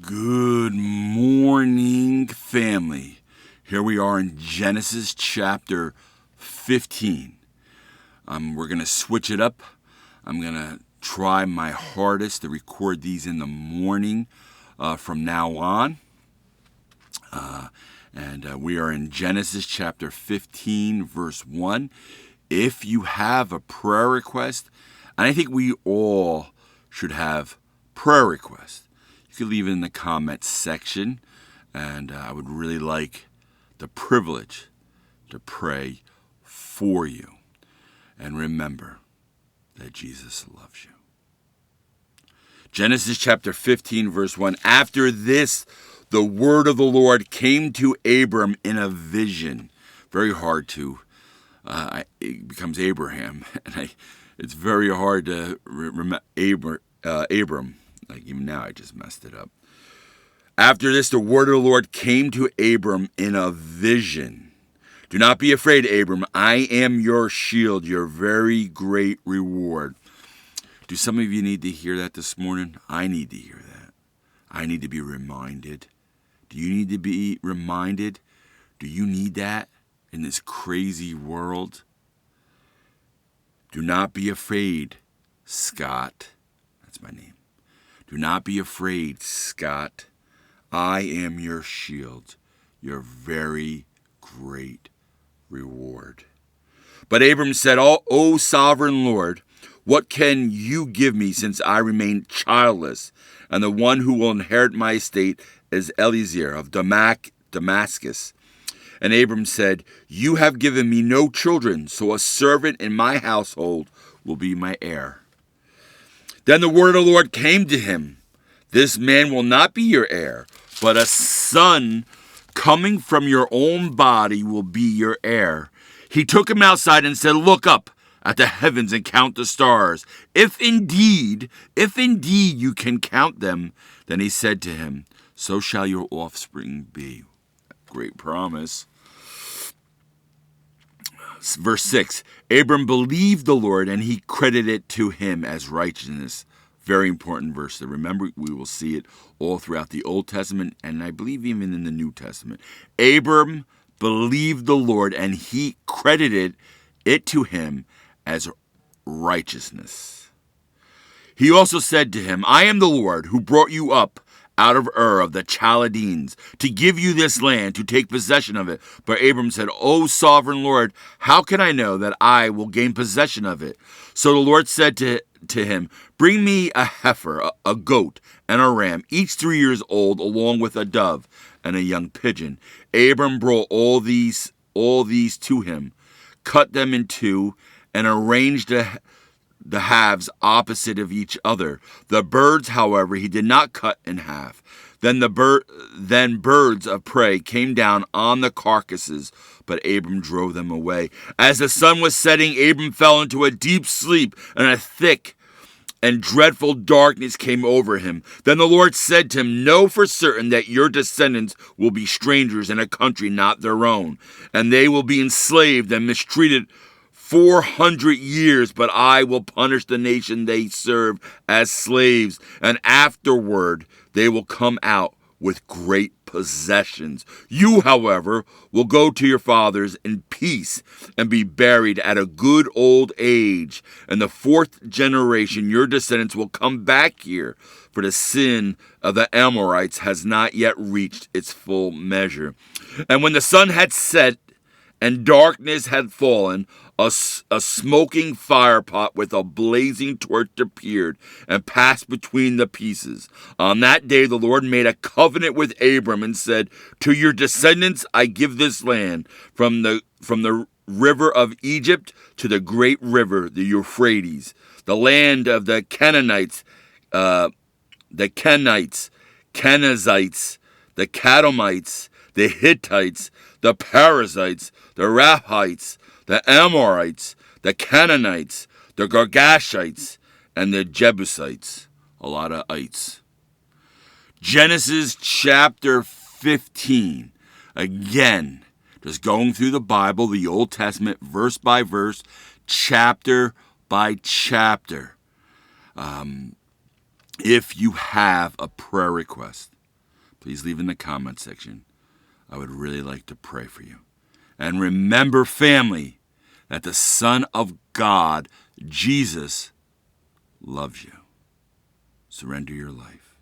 Good morning, family. Here we are in Genesis chapter 15. We're going to switch it up. I'm going to try my hardest to record these in the morning from now on. We are in Genesis chapter 15, verse 1. If you have a prayer request, and I think we all should have prayer requests, you can leave it in the comments section, and I would really like the privilege to pray for you. And remember that Jesus loves you. Genesis chapter 15, verse 1. After this, the word of the Lord came to Abram in a vision. Very hard to, it becomes Abraham. And it's very hard to remember Abram. Like even now, I just messed it up. After this, the word of the Lord came to Abram in a vision. Do not be afraid, Abram. I am your shield, your very great reward. Do some of you need to hear that this morning? I need to hear that. I need to be reminded. Do you need to be reminded? Do you need that in this crazy world? Do not be afraid, Scott. That's my name. Do not be afraid, Scott. I am your shield, your very great reward. But Abram said, O sovereign Lord, what can you give me since I remain childless? And the one who will inherit my estate is Eliezer of Damascus. And Abram said, you have given me no children, so a servant in my household will be my heir. Then the word of the Lord came to him. This man will not be your heir, but a son coming from your own body will be your heir. He took him outside and said, look up at the heavens and count the stars. If indeed you can count them, then he said to him, so shall your offspring be. Great promise. Verse 6, Abram believed the Lord, and he credited it to him as righteousness. Very important verse to remember. We will see it all throughout the Old Testament, and I believe even in the New Testament. Abram believed the Lord, and he credited it to him as righteousness. He also said to him, I am the Lord who brought you up out of Ur of the Chaldeans, to give you this land, to take possession of it. But Abram said, O sovereign Lord, how can I know that I will gain possession of it? So the Lord said to him, bring me a heifer, a goat, and a ram, each 3 years old, along with a dove and a young pigeon. Abram brought all these to him, cut them in two, and arranged the halves opposite of each other. The birds, however, he did not cut in half. Then birds of prey came down on the carcasses, but Abram drove them away. As the sun was setting, Abram fell into a deep sleep, and a thick and dreadful darkness came over him. Then the Lord said to him, know for certain that your descendants will be strangers in a country not their own, and they will be enslaved and mistreated 400 years, but I will punish the nation they serve as slaves, and afterward they will come out with great possessions. You, however, will go to your fathers in peace and be buried at a good old age. In the fourth generation, your descendants will come back here, for the sin of the Amorites has not yet reached its full measure. And when the sun had set and darkness had fallen, a smoking firepot with a blazing torch appeared and passed between the pieces. On that day the Lord made a covenant with Abram and said, to your descendants I give this land, from the river of Egypt to the great river, the Euphrates, the land of the Canaanites, the Kenites, Kenizzites, the Kadmonites, the Hittites, the Perizzites, the Rephites, the Amorites, the Canaanites, the Girgashites, and the Jebusites. A lot of ites. Genesis chapter 15. Again, just going through the Bible, the Old Testament, verse by verse, chapter by chapter. If you have a prayer request, please leave in the comment section. I would really like to pray for you. And remember, family, that the Son of God, Jesus, loves you. Surrender your life.